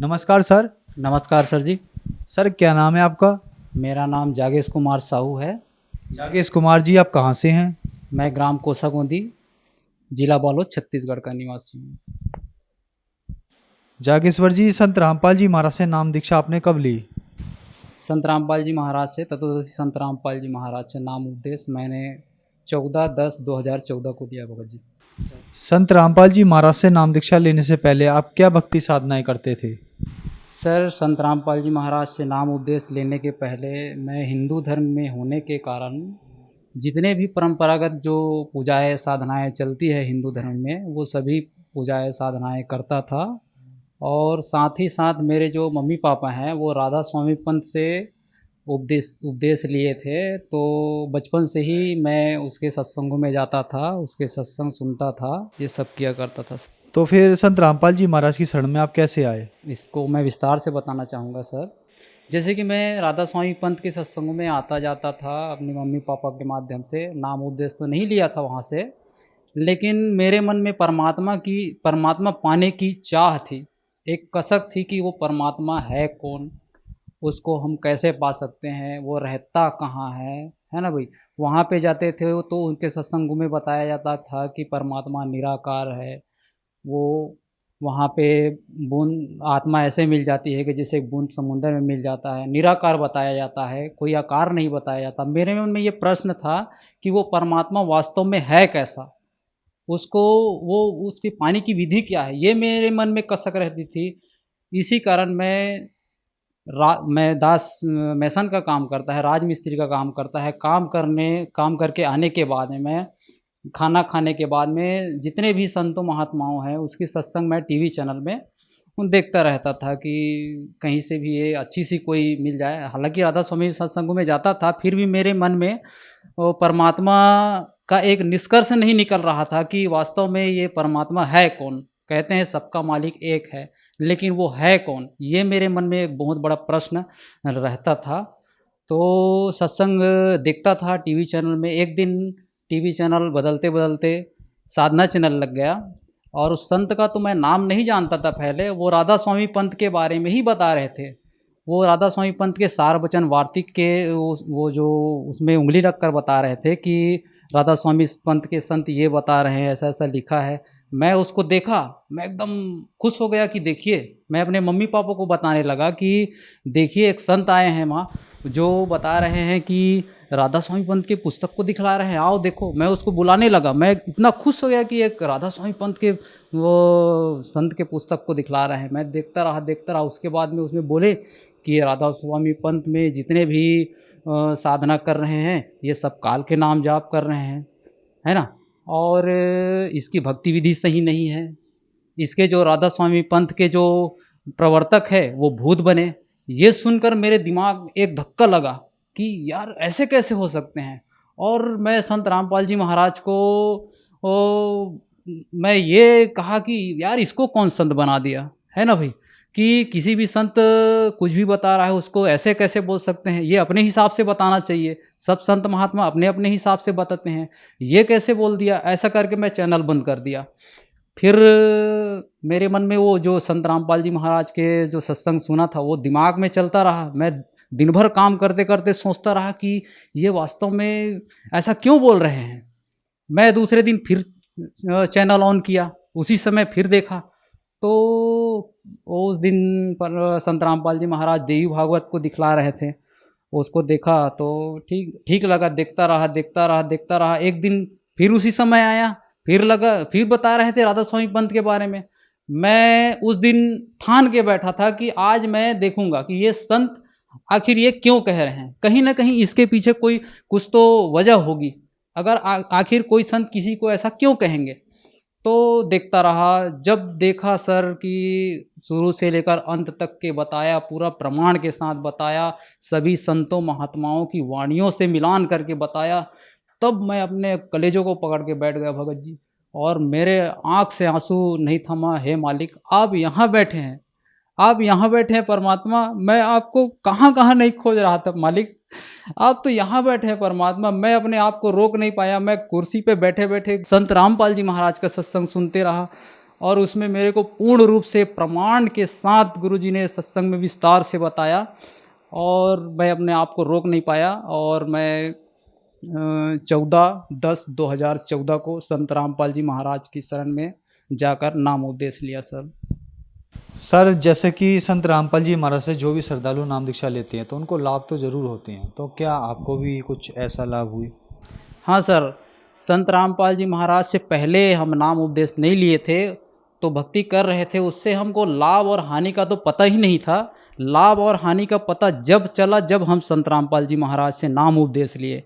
नमस्कार सर। नमस्कार सर जी। सर क्या नाम है आपका? मेरा नाम जागेश कुमार साहू है। जागेश कुमार जी, आप कहाँ से हैं? मैं ग्राम कोसागोंदी, जिला बालोद, छत्तीसगढ़ का निवासी हूँ। जागेश्वर जी, संत रामपाल जी महाराज से नाम दीक्षा आपने कब ली? संत रामपाल जी महाराज से, तत्वदर्शी संत रामपाल जी महाराज से नाम उपदेश मैंने 14/10/2014 को दिया भगत जी। संत रामपाल जी महाराज से नाम दीक्षा लेने से पहले आप क्या भक्ति साधनाएं करते थे? सर, संत रामपाल जी महाराज से नाम उपदेश लेने के पहले मैं हिंदू धर्म में होने के कारण जितने भी परंपरागत जो पूजाएँ साधनाएँ चलती है हिंदू धर्म में, वो सभी पूजाएँ साधनाएँ करता था। और साथ ही साथ मेरे जो मम्मी पापा हैं वो राधा स्वामी पंथ से उपदेश उपदेश लिए थे, तो बचपन से ही मैं उसके सत्संगों में जाता था, उसके सत्संग सुनता था, ये सब किया करता था। तो फिर संत रामपाल जी महाराज की शरण में आप कैसे आए? इसको मैं विस्तार से बताना चाहूँगा सर। जैसे कि मैं राधा स्वामी पंथ के सत्संगों में आता जाता था अपनी मम्मी पापा के माध्यम से, नाम उपदेश तो नहीं लिया था वहाँ से, लेकिन मेरे मन में परमात्मा पाने की चाह थी, एक कसक थी कि वो परमात्मा है कौन, उसको हम कैसे पा सकते हैं, वो रहता कहाँ है ना भाई। वहाँ पे जाते थे तो उनके सत्संगों में बताया जाता था कि परमात्मा निराकार है। वो वहाँ पे बूंद आत्मा ऐसे मिल जाती है कि जैसे एक बूंद समुंदर में मिल जाता है, निराकार बताया जाता है, कोई आकार नहीं बताया जाता। मेरे मन में ये प्रश्न था कि वो परमात्मा वास्तव में है कैसा, उसको वो उसकी पाने की विधि क्या है, ये मेरे मन में कसक रहती थी। इसी कारण मैं दास मैसन का काम करता है, राज मिस्त्री का काम करता है, काम करके आने के बाद में मैं खाना खाने के बाद में जितने भी संतों महात्माओं हैं उसकी सत्संग मैं टीवी चैनल में उन देखता रहता था कि कहीं से भी ये अच्छी सी कोई मिल जाए। हालांकि राधा स्वामी सत्संगों में जाता था, फिर भी मेरे मन में वो परमात्मा का एक निष्कर्ष नहीं निकल रहा था कि वास्तव में ये परमात्मा है कौन। कहते हैं सबका मालिक एक है, लेकिन वो है कौन, ये मेरे मन में एक बहुत बड़ा प्रश्न रहता था। तो सत्संग देखता था टीवी चैनल में। एक दिन टीवी चैनल बदलते बदलते साधना चैनल लग गया, और उस संत का तो मैं नाम नहीं जानता था पहले, वो राधा स्वामी पंथ के बारे में ही बता रहे थे। वो राधा स्वामी पंथ के सार वचन वार्तिक के वो जो उसमें उंगली रख कर बता रहे थे कि राधा स्वामी पंथ के संत ये बता रहे हैं, ऐसा ऐसा लिखा है। मैं उसको देखा, मैं एकदम खुश हो गया कि देखिए, मैं अपने मम्मी पापा को बताने लगा कि देखिए एक संत आए हैं माँ, जो बता रहे हैं कि राधा स्वामी पंथ के पुस्तक को दिखला रहे हैं, आओ देखो। मैं उसको बुलाने लगा, मैं इतना खुश हो गया कि एक राधा स्वामी पंथ के वो संत के पुस्तक को दिखला रहे हैं। मैं देखता रहा। उसके बाद में उसमें बोले कि राधा स्वामी पंथ में जितने भी साधना कर रहे हैं ये सब काल के नाम जाप कर रहे हैं, है ना, और इसकी भक्ति विधि सही नहीं है। इसके जो राधा स्वामी पंथ के जो प्रवर्तक है वो भूत बने। ये सुनकर मेरे दिमाग एक धक्का लगा कि यार ऐसे कैसे हो सकते हैं। और मैं संत रामपाल जी महाराज को मैं ये कहा कि यार इसको कौन संत बना दिया, है ना भाई, कि किसी भी संत कुछ भी बता रहा है उसको ऐसे कैसे बोल सकते हैं, ये अपने हिसाब से बताना चाहिए। सब संत महात्मा अपने अपने हिसाब से बताते हैं, ये कैसे बोल दिया। ऐसा करके मैं चैनल बंद कर दिया। फिर मेरे मन में वो जो संत रामपाल जी महाराज के जो सत्संग सुना था वो दिमाग में चलता रहा। मैं दिन भर काम करते करते सोचता रहा कि ये वास्तव में ऐसा क्यों बोल रहे हैं। मैं दूसरे दिन फिर चैनल ऑन किया, उसी समय फिर देखा, तो उस दिन पर संत रामपाल जी महाराज देवी भागवत को दिखला रहे थे। उसको देखा तो ठीक ठीक लगा, देखता रहा। एक दिन फिर उसी समय आया, फिर बता रहे थे राधा स्वामी पंथ के बारे में। मैं उस दिन ठान के बैठा था कि आज मैं देखूंगा कि ये संत आखिर ये क्यों कह रहे हैं। कहीं ना कहीं इसके पीछे कोई कुछ तो वजह होगी। अगर आखिर कोई संत किसी को ऐसा क्यों कहेंगे। तो देखता रहा। जब देखा सर कि शुरू से लेकर अंत तक के बताया, पूरा प्रमाण के साथ बताया, सभी संतों महात्माओं की वाणियों से मिलान करके बताया, तब मैं अपने कलेजों को पकड़ के बैठ गया भगत जी। और मेरे आँख से आंसू नहीं थमा। हे मालिक, आप यहाँ बैठे हैं, आप यहाँ बैठे हैं परमात्मा। मैं आपको कहाँ कहाँ नहीं खोज रहा था मालिक, आप तो यहाँ बैठे हैं परमात्मा। मैं अपने आप को रोक नहीं पाया। मैं कुर्सी पे बैठे बैठे संत रामपाल जी महाराज का सत्संग सुनते रहा। और उसमें मेरे को पूर्ण रूप से प्रमाण के साथ गुरुजी ने सत्संग में विस्तार से बताया और मैं अपने आप को रोक नहीं पाया और मैं 14/10/2014 को संत रामपाल जी महाराज की शरण में जाकर नाम उपदेश लिया सर। सर जैसे कि संत रामपाल जी महाराज से जो भी श्रद्धालु नाम दीक्षा लेते हैं तो उनको लाभ तो ज़रूर होते हैं, तो क्या आपको भी कुछ ऐसा लाभ हुई? हाँ सर, संत रामपाल जी महाराज से पहले हम नाम उपदेश नहीं लिए थे तो भक्ति कर रहे थे, उससे हमको लाभ और हानि का तो पता ही नहीं था। लाभ और हानि का पता जब चला जब हम संत रामपाल जी महाराज से नाम उपदेश लिए।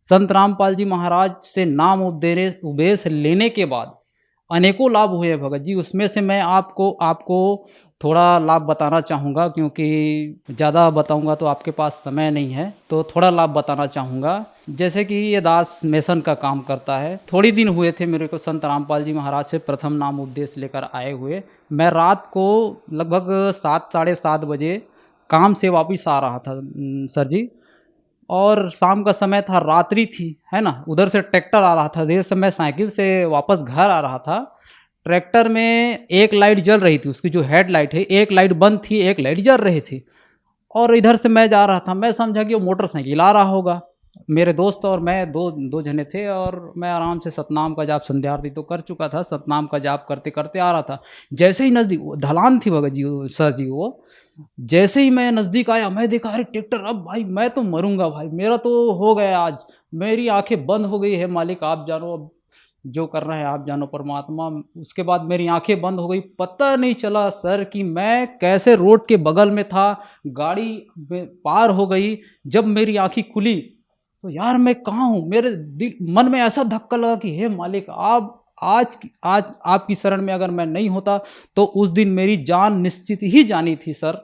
संत रामपाल जी महाराज से नाम उपदेश लेने के बाद अनेकों लाभ हुए हैं भगत जी। उसमें से मैं आपको थोड़ा लाभ बताना चाहूँगा, क्योंकि ज़्यादा बताऊँगा तो आपके पास समय नहीं है, तो थोड़ा लाभ बताना चाहूँगा। जैसे कि ये दास मेसन का काम करता है। थोड़ी दिन हुए थे मेरे को संत रामपाल जी महाराज से प्रथम नाम उपदेश लेकर आए हुए। मैं रात को लगभग 7 साढ़े 7 बजे काम से वापस आ रहा था सर जी, और शाम का समय था, रात्रि थी, है ना। उधर से ट्रैक्टर आ रहा था, देर से मैं साइकिल से वापस घर आ रहा था। ट्रैक्टर में एक लाइट जल रही थी, उसकी जो हेडलाइट है, एक लाइट बंद थी, एक लाइट जल रही थी। और इधर से मैं जा रहा था, मैं समझा कि वो मोटरसाइकिल आ रहा होगा। मेरे दोस्त और मैं दो जने थे और मैं आराम से सतनाम का जाप संध्या आरती तो कर चुका था, सतनाम का जाप करते करते आ रहा था। जैसे ही नज़दीक ढलान थी भगत जी सर जी, वो जैसे ही मैं नज़दीक आया मैं देखा अरे ट्रैक्टर, अब भाई मैं तो मरूंगा भाई, मेरा तो हो गया आज, मेरी आंखें बंद हो गई है। मालिक आप जानो, अब जो करना है आप जानो परमात्मा। उसके बाद मेरी आंखें बंद हो गई, पता नहीं चला सर कि मैं कैसे रोड के बगल में था, गाड़ी पार हो गई। जब मेरी आंखें खुली तो यार मैं कहाँ हूँ, मेरे मन में ऐसा धक्का लगा कि हे मालिक आप आज आपकी शरण में अगर मैं नहीं होता तो उस दिन मेरी जान निश्चित ही जानी थी सर।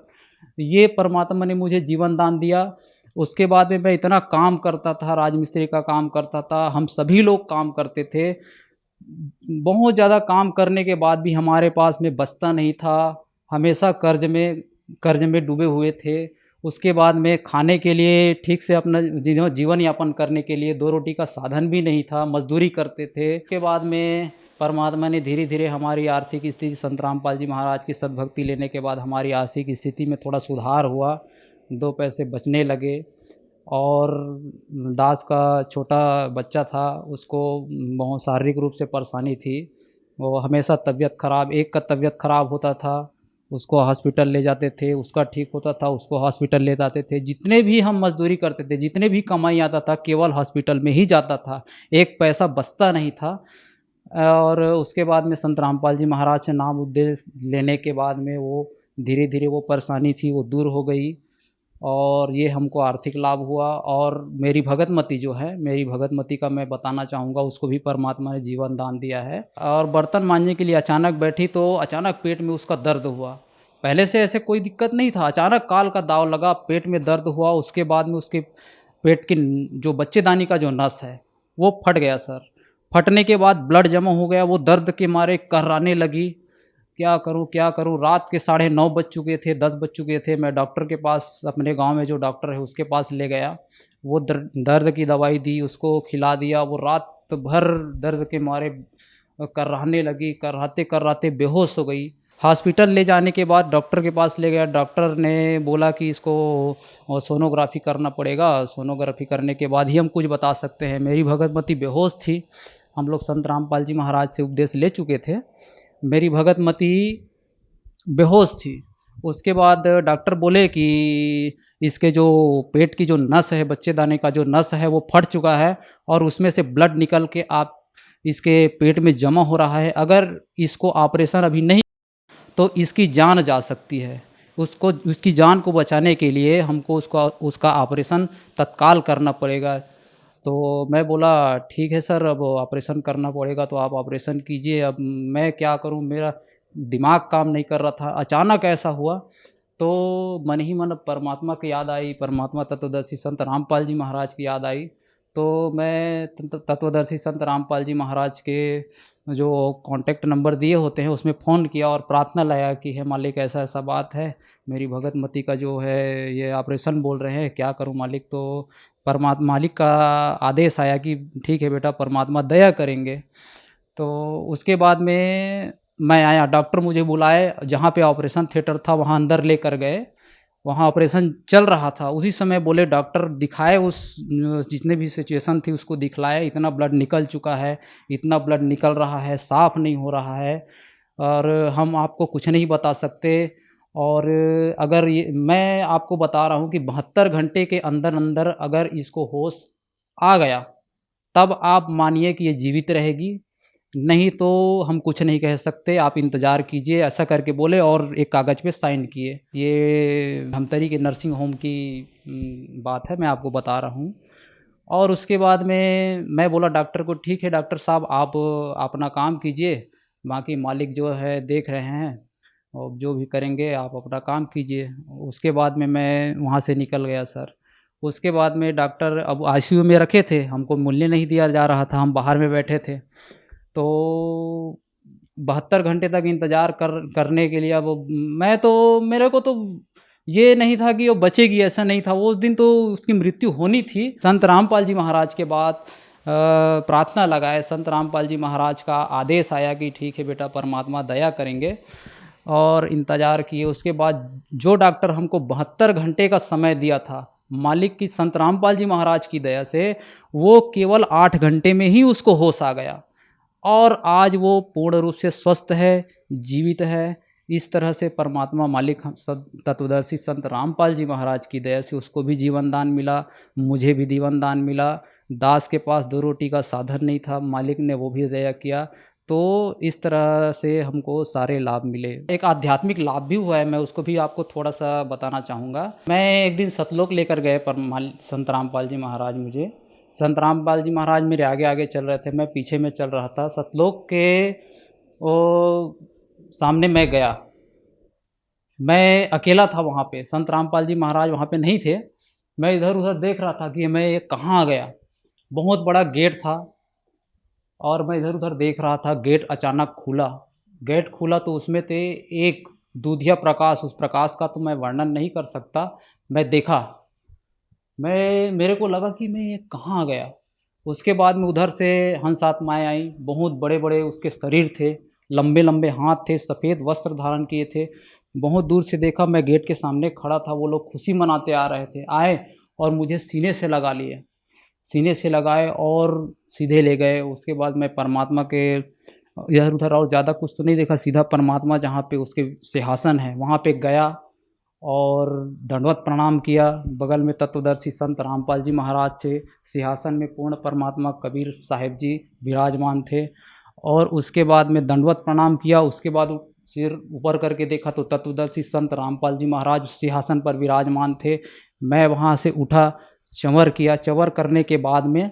ये परमात्मा ने मुझे जीवन दान दिया। उसके बाद में मैं इतना काम करता था, राजमिस्त्री का काम करता था, हम सभी लोग काम करते थे। बहुत ज़्यादा काम करने के बाद भी हमारे पास में बचता नहीं था, हमेशा कर्ज में डूबे हुए थे। उसके बाद में खाने के लिए, ठीक से अपना जीवन यापन करने के लिए 2 रोटी का साधन भी नहीं था, मजदूरी करते थे। उसके बाद में परमात्मा ने धीरे धीरे हमारी आर्थिक स्थिति, संत रामपाल जी महाराज की सद्भक्ति लेने के बाद हमारी आर्थिक स्थिति में थोड़ा सुधार हुआ, 2 पैसे बचने लगे। और दास का छोटा बच्चा था, उसको बहुत शारीरिक रूप से परेशानी थी, वो हमेशा तबीयत ख़राब, एक का तबीयत ख़राब होता था उसको हॉस्पिटल ले जाते थे, उसका ठीक होता था उसको हॉस्पिटल ले जाते थे। जितने भी हम मजदूरी करते थे, जितने भी कमाई आता था केवल हॉस्पिटल में ही जाता था, एक पैसा बचता नहीं था। और उसके बाद में संत रामपाल जी महाराज से नाम उपदेश लेने के बाद में वो धीरे धीरे वो परेशानी थी वो दूर हो गई और ये हमको आर्थिक लाभ हुआ। और मेरी भगतमती जो है, मेरी भगतमती का मैं बताना चाहूँगा, उसको भी परमात्मा ने जीवन दान दिया है। और बर्तन मांजने के लिए अचानक बैठी तो अचानक पेट में उसका दर्द हुआ। पहले से ऐसे कोई दिक्कत नहीं था, अचानक काल का दाव लगा, पेट में दर्द हुआ। उसके बाद में उसके पेट की जो बच्चेदानी का जो नस है वो फट गया सर। फटने के बाद ब्लड जमा हो गया, वो दर्द के मारे कर्राने लगी। क्या करूं क्या करूं, रात के 9:30 बज चुके थे, 10 बज चुके थे। मैं डॉक्टर के पास, अपने गांव में जो डॉक्टर है उसके पास ले गया, वो दर्द की दवाई दी, उसको खिला दिया। वो रात भर दर्द के मारे कर्राने लगी, कर्राते कर्राते बेहोश हो गई। हॉस्पिटल ले जाने के बाद डॉक्टर के पास ले गया, डॉक्टर ने बोला कि इसको सोनोग्राफी करना पड़ेगा, सोनोग्राफी करने के बाद ही हम कुछ बता सकते हैं। मेरी भगतमती बेहोश थी, हम लोग संत रामपाल जी महाराज से उपदेश ले चुके थे, मेरी भगतमती बेहोश थी। उसके बाद डॉक्टर बोले कि इसके जो पेट की जो नस है, बच्चेदाने का जो नस है वो फट चुका है और उसमें से ब्लड निकल के आप इसके पेट में जमा हो रहा है। अगर इसको ऑपरेशन अभी नहीं तो इसकी जान जा सकती है। उसकी जान को बचाने के लिए हमको उसका ऑपरेशन तत्काल करना पड़ेगा। तो मैं बोला ठीक है सर, अब ऑपरेशन करना पड़ेगा तो आप ऑपरेशन कीजिए। अब मैं क्या करूं, मेरा दिमाग काम नहीं कर रहा था, अचानक ऐसा हुआ। तो मन ही मन परमात्मा की याद आई, परमात्मा तत्वदर्शी संत रामपाल जी महाराज की याद आई। तो मैं तत्वदर्शी संत रामपाल जी महाराज के जो कॉन्टैक्ट नंबर दिए होते हैं उसमें फ़ोन किया और प्रार्थना लाया कि हे मालिक ऐसा ऐसा बात है, मेरी भगतमती का जो है ये ऑपरेशन बोल रहे हैं, क्या करूं मालिक। तो मालिक का आदेश आया कि ठीक है बेटा, परमात्मा दया करेंगे। तो उसके बाद में मैं आया, डॉक्टर मुझे बुलाए, जहाँ पे ऑपरेशन थिएटर था वहाँ अंदर लेकर गए, वहाँ ऑपरेशन चल रहा था। उसी समय बोले डॉक्टर दिखाए, उस जितने भी सिचुएशन थी उसको दिखलाए, इतना ब्लड निकल चुका है, इतना ब्लड निकल रहा है, साफ़ नहीं हो रहा है और हम आपको कुछ नहीं बता सकते। और अगर ये मैं आपको बता रहा हूँ कि 72 घंटे के अंदर अंदर अगर इसको होश आ गया तब आप मानिए कि ये जीवित रहेगी, नहीं तो हम कुछ नहीं कह सकते, आप इंतज़ार कीजिए, ऐसा करके बोले और एक कागज़ पे साइन किए। ये धमतरी के नर्सिंग होम की बात है, मैं आपको बता रहा हूँ। और उसके बाद में मैं बोला डॉक्टर को, ठीक है डॉक्टर साहब, आप अपना काम कीजिए, बाकी मालिक जो है देख रहे हैं और जो भी करेंगे आप अपना काम कीजिए। उसके बाद में मैं वहाँ से निकल गया सर। उसके बाद में डॉक्टर अब आईसीयू में रखे थे, हमको मिलने नहीं दिया जा रहा था, हम बाहर में बैठे थे। तो 72 घंटे तक इंतज़ार करने के लिए अब मैं तो, मेरे को तो ये नहीं था कि वो बचेगी, ऐसा नहीं था। उस दिन तो उसकी मृत्यु होनी थी। संत रामपाल जी महाराज के बाद प्रार्थना लगाए, संत रामपाल जी महाराज का आदेश आया कि ठीक है बेटा, परमात्मा दया करेंगे, और इंतज़ार किए। उसके बाद जो डॉक्टर हमको 72 घंटे का समय दिया था, मालिक की, संत रामपाल जी महाराज की दया से वो केवल 8 घंटे में ही उसको होश आ गया और आज वो पूर्ण रूप से स्वस्थ है, जीवित है। इस तरह से परमात्मा मालिक तत्वदर्शी संत रामपाल जी महाराज की दया से उसको भी जीवन दान मिला, मुझे भी जीवन दान मिला। दास के पास 2 रोटी का साधन नहीं था, मालिक ने वो भी दया किया। तो इस तरह से हमको सारे लाभ मिले। एक आध्यात्मिक लाभ भी हुआ है, मैं उसको भी आपको थोड़ा सा बताना चाहूँगा। मैं एक दिन सतलोक लेकर गए संत रामपाल जी महाराज मुझे। संत रामपाल जी महाराज मेरे आगे आगे चल रहे थे, मैं पीछे में चल रहा था। सतलोक के वो सामने मैं गया, मैं अकेला था वहाँ पे, संत रामपाल जी महाराज वहाँ पे नहीं थे। मैं इधर उधर देख रहा था कि मैं ये कहाँ आ गया। बहुत बड़ा गेट था और मैं इधर उधर देख रहा था, गेट अचानक खुला। गेट खुला तो उसमें थे एक दूधिया प्रकाश, उस प्रकाश का तो मैं वर्णन नहीं कर सकता। मैं देखा, मेरे को लगा कि मैं ये कहाँ आ गया। उसके बाद में उधर से हंस आत्माएँ आई, बहुत बड़े बड़े उसके शरीर थे, लंबे लंबे हाथ थे, सफ़ेद वस्त्र धारण किए थे। बहुत दूर से देखा, मैं गेट के सामने खड़ा था, वो लोग खुशी मनाते आ रहे थे। आए और मुझे सीने से लगा लिए, सीने से लगाए और सीधे ले गए। उसके बाद मैं परमात्मा के इधर उधर और ज़्यादा कुछ तो नहीं देखा, सीधा परमात्मा जहाँ पे उसके सिंहासन है वहाँ पे गया और दंडवत प्रणाम किया। बगल में तत्वदर्शी संत रामपाल जी महाराज थे, सिंहासन में पूर्ण परमात्मा कबीर साहिब जी विराजमान थे। और उसके बाद में दंडवत प्रणाम किया। उसके बाद सिर ऊपर करके देखा तो तत्वदर्शी संत रामपाल जी महाराज सिंहासन पर विराजमान थे। मैं वहाँ से उठा, चंवर किया, चंवर करने के बाद में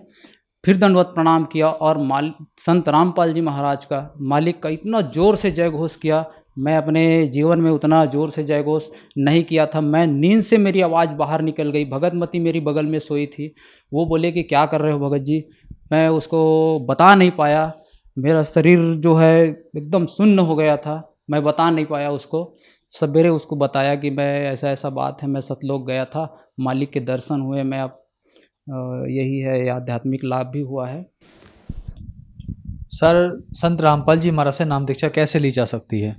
फिर दंडवत प्रणाम किया और संत रामपाल जी महाराज का, मालिक का इतना ज़ोर से जय घोष किया। मैं अपने जीवन में उतना ज़ोर से जय घोष नहीं किया था। मैं नींद से मेरी आवाज़ बाहर निकल गई। भगतमती मेरी बगल में सोई थी, वो बोले कि क्या कर रहे हो भगत जी। मैं उसको बता नहीं पाया, मेरा शरीर जो है एकदम सुन्न हो गया था, मैं बता नहीं पाया उसको। सवेरे उसको बताया कि मैं ऐसा ऐसा बात है, मैं सतलोक गया था, मालिक के दर्शन हुए, मैं अब यही है, आध्यात्मिक लाभ भी हुआ है। सर, संत रामपाल जी महाराज से नाम दीक्षा कैसे ली जा सकती है?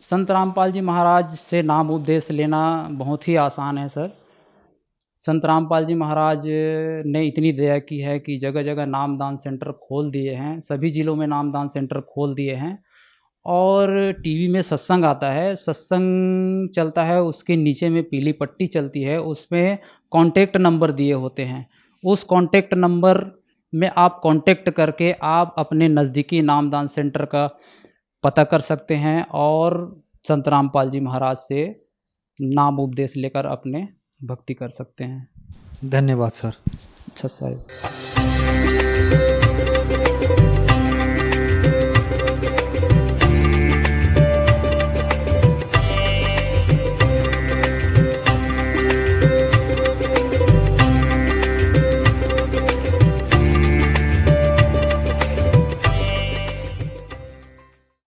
संत रामपाल जी महाराज से नाम उपदेश लेना बहुत ही आसान है सर। संत रामपाल जी महाराज ने इतनी दया की है कि जगह जगह नामदान सेंटर खोल दिए हैं, सभी ज़िलों में नामदान सेंटर खोल दिए हैं। और टीवी में सत्संग आता है, सत्संग चलता है, उसके नीचे में पीली पट्टी चलती है, उसमें कॉन्टेक्ट नंबर दिए होते हैं। उस कॉन्टेक्ट नंबर में आप कॉन्टेक्ट करके आप अपने नज़दीकी नामदान सेंटर का पता कर सकते हैं और संत रामपाल जी महाराज से नाम उपदेश लेकर अपने भक्ति कर सकते हैं। धन्यवाद सर। अच्छा साहब।